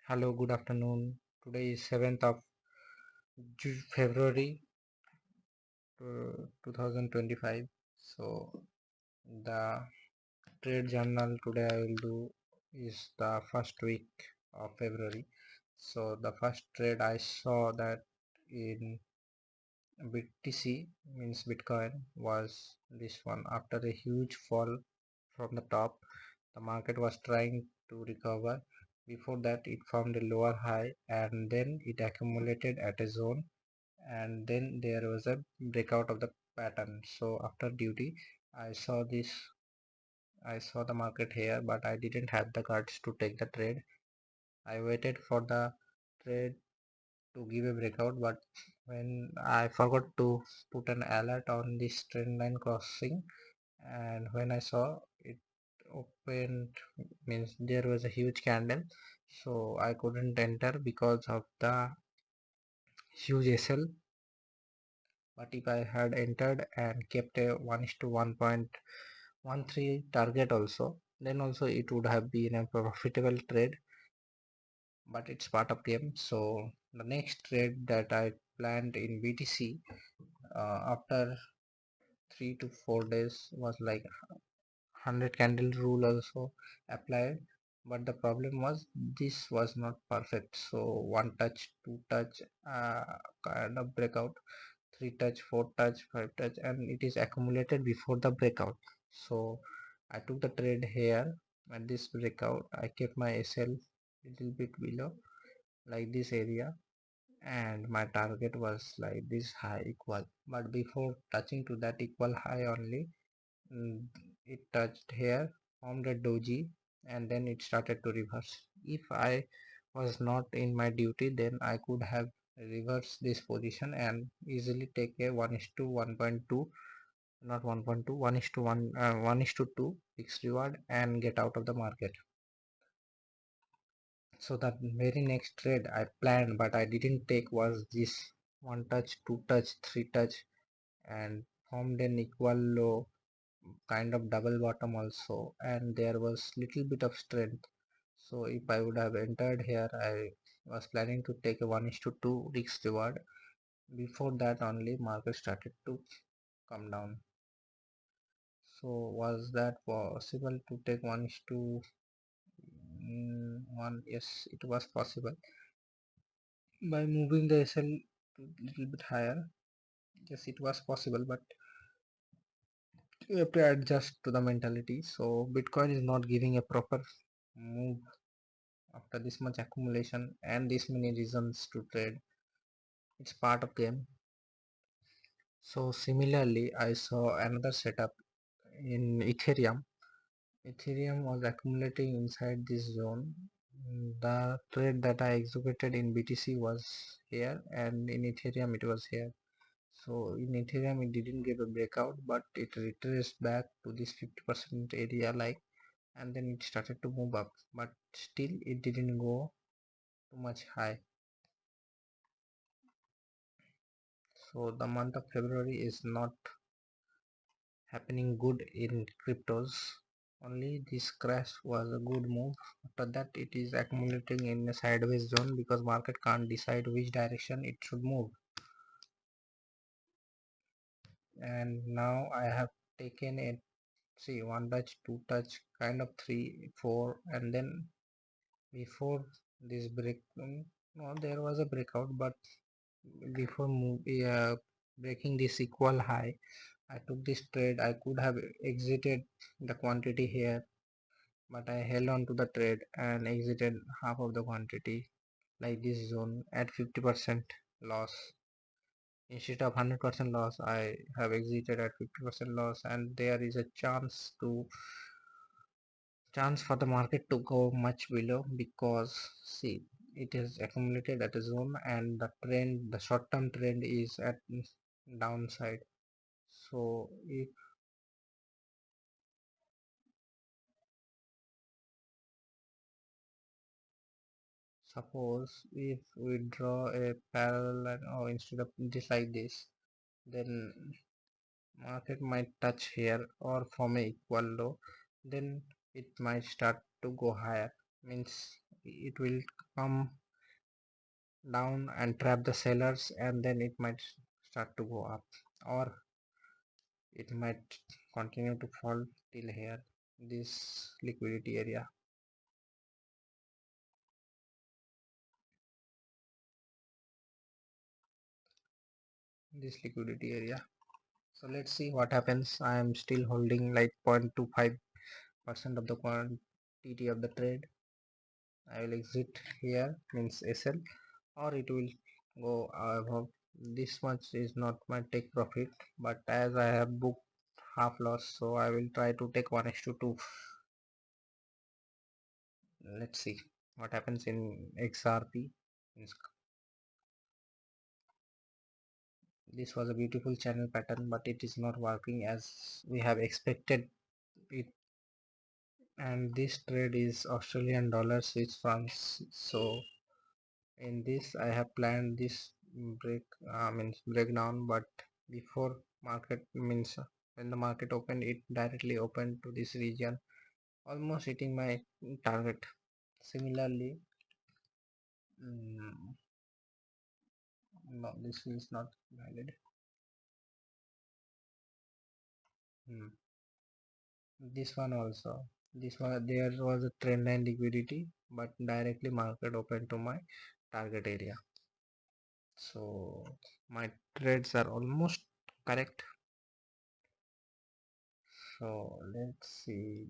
Hello, good afternoon. Today is 7th of February 2025. So, the trade journal today I will do is the first week of February. So, the first trade I saw that in BTC means Bitcoin was this one. After a huge fall from the top, the market was trying to recover. Before that, it formed a lower high and then it accumulated at a zone, and then there was a breakout of the pattern. So after duty, I saw this. I saw the market here, but I didn't have the cards to take the trade. I waited for the trade to give a breakout, but when I forgot to put an alert on this trend line crossing, and when I saw it opened, means there was a huge candle, so I couldn't enter because of the huge SL. But if I had entered and kept a 1:1.13 target also, then also it would have been a profitable trade, but it's part of game. So the next trade that I planned in BTC after 3 to 4 days was like 100 candle rule also applied, but the problem was this was not perfect. So one touch, two touch, kind of breakout, 3 touch, 4 touch, 5 touch, and it is accumulated before the breakout. So I took the trade here at this breakout. I kept my SL little bit below like this area, and my target was like this high equal, but before touching to that equal high only, mm, it touched here, formed a doji, and then it started to reverse. If I was not in my duty, then I could have reversed this position and easily take a 1 is to 1.2, not 1.2, 1 is to 1, 1 is to 2 fixed reward and get out of the market. So that very next trade I planned, but I didn't take, was this one touch, two touch, three touch, and formed an equal low, kind of double bottom also, and there was little bit of strength. So if I would have entered here, I was planning to take a 1 is to 2 risk reward. Before that only market started to come down. So was that possible to take 1 is to 1? Yes, it was possible by moving the SL to little bit higher. Yes, it was possible, but you have to adjust to the mentality. So Bitcoin is not giving a proper move after this much accumulation and this many reasons to trade. It's part of game. So similarly, I saw another setup in Ethereum was accumulating inside this zone. The trade that I executed in BTC was here, and in Ethereum it was here. So in Ethereum it didn't give a breakout, but it retraced back to this 50% area, like, and then it started to move up, but still it didn't go too much high. So the month of February is not happening good in cryptos. Only this crash was a good move. After that it is accumulating in a sideways zone because market can't decide which direction it should move. And now I have taken a, see, one touch, two touch, kind of three, four, and then before this break, no, there was a breakout, but before breaking this equal high, I took this trade. I could have exited the quantity here, but I held on to the trade and exited half of the quantity, like this zone, at 50% loss. Instead of 100% loss, I have exited at 50% loss, and there is a chance for the market to go much below, because see, it is accumulated at a zone and the short term trend is at downside. So if suppose if we draw a parallel line, or instead of this like this, then market might touch here or form a equal low, then it might start to go higher, means it will come down and trap the sellers, and then it might start to go up, or it might continue to fall till here, this liquidity area. This liquidity area. So let's see what happens. I am still holding like 0.25% of the quantity of the trade. I will exit here, means SL, or it will go above. This much is not my take profit, but as I have booked half loss, so I will try to take 1:2. Let's see what happens in XRP. This was a beautiful channel pattern, but it is not working as we have expected it. And this trade is Australian dollar Swiss francs. So in this I have planned this break, means breakdown, but before market, means when the market opened, it directly opened to this region, almost hitting my target. Similarly, mm, no, this is not valid. Hmm. This one also, this one, there was a trend line liquidity, but directly market opened to my target area. So my trades are almost correct. So let's see.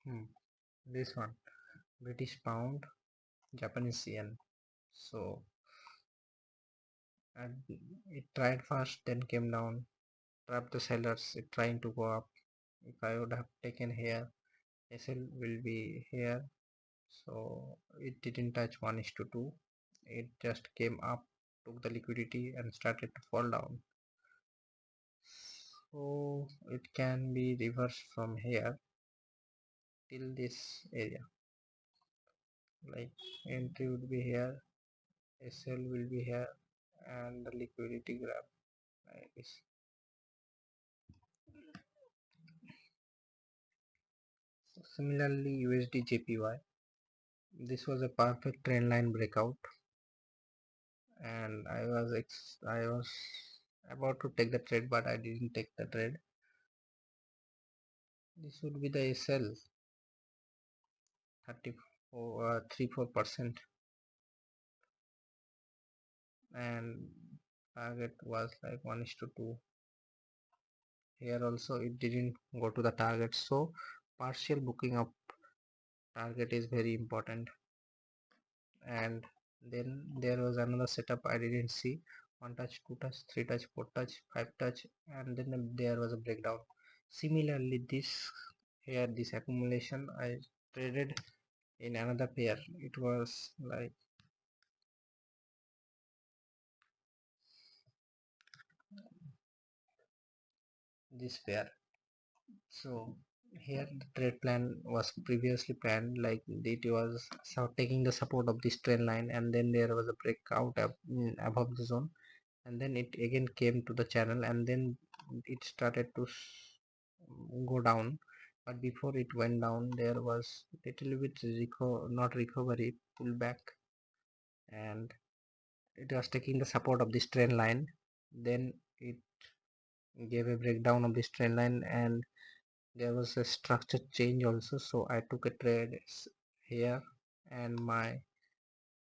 Hmm. This one, British pound, Japanese yen. So and it tried first, then came down, trapped the sellers. It trying to go up. If I would have taken here, SL will be here. So it didn't touch 1:2. It just came up, took the liquidity, and started to fall down. So it can be reversed from here till this area. Like entry would be here, SL will be here, and the liquidity grab like this. So similarly, USD JPY. This was a perfect trend line breakout, and I was about to take the trade, but I didn't take the trade. This would be the SL 3-4%, and target was like 1:2. Here also it didn't go to the target, so partial booking of target is very important. And then there was another setup I didn't see: one touch, two touch, three touch, four touch, five touch, and then there was a breakdown. Similarly, this here, this accumulation I traded in another pair. It was like this pair. So here the trade plan was previously planned, like it was so taking the support of this trend line, and then there was a breakout above the zone, and then it again came to the channel, and then it started to go down. But before it went down, there was little bit not recovery, pullback, and it was taking the support of this trend line. Then it gave a breakdown of this trend line, and there was a structure change also. So I took a trade here, and my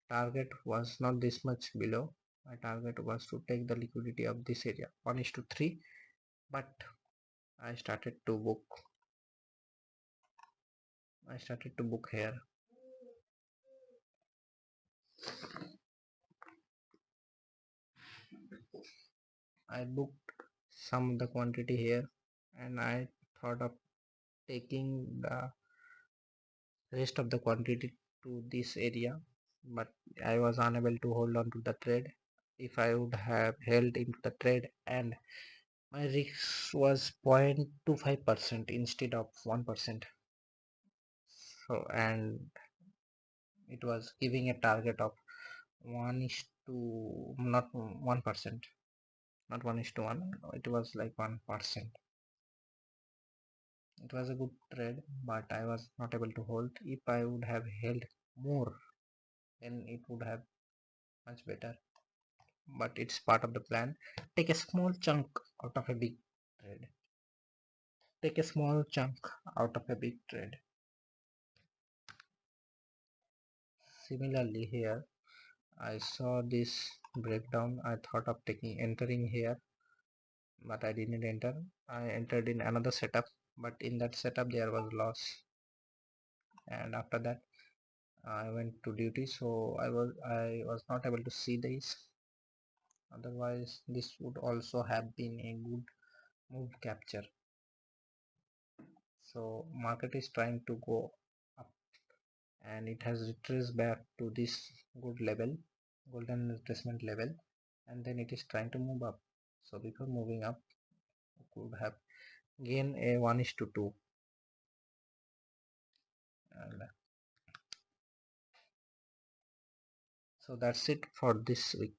target was not this much below. My target was to take the liquidity of this area 1:3, but I started to book. Here. I booked some of the quantity here, and I thought of taking the rest of the quantity to this area, but I was unable to hold on to the trade. If I would have held into the trade, and my risk was 0.25% instead of 1%. So, and it was giving a target of 1 is to not 1%. not 1:1, it was like 1%. It was a good trade, but I was not able to hold. If I would have held more, then it would have much better, but it's part of the plan. Take a small chunk out of a big trade. Take a small chunk out of a big trade. Similarly here, I saw this breakdown. I thought of entering here, but I didn't enter. I entered in another setup, but in that setup there was loss, and after that I went to duty, so I was not able to see this. Otherwise this would also have been a good move capture. So market is trying to go up, and it has retraced back to this good level, golden retracement level, and then it is trying to move up. So before moving up, it could have gained a 1:2, and so that's it for this week.